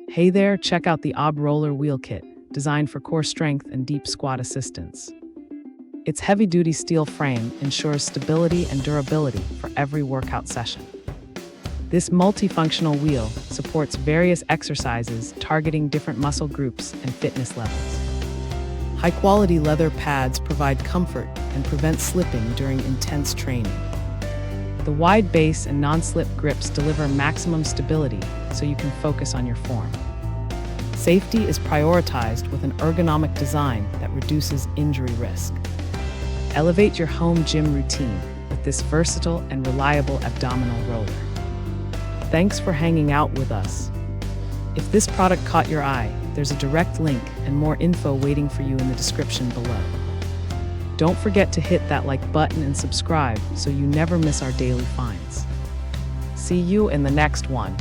Hey there, check out the Ob Roller Wheel Kit, designed for core strength and deep squat assistance. Its heavy-duty steel frame ensures stability and durability for every workout session. This multifunctional wheel supports various exercises targeting different muscle groups and fitness levels. High-quality leather pads provide comfort and prevent slipping during intense training. The wide base and non-slip grips deliver maximum stability so you can focus on your form. Safety is prioritized with an ergonomic design that reduces injury risk. Elevate your home gym routine with this versatile and reliable abdominal roller. Thanks for hanging out with us. If this product caught your eye, there's a direct link and more info waiting for you in the description below. Don't forget to hit that like button and subscribe so you never miss our daily finds. See you in the next one.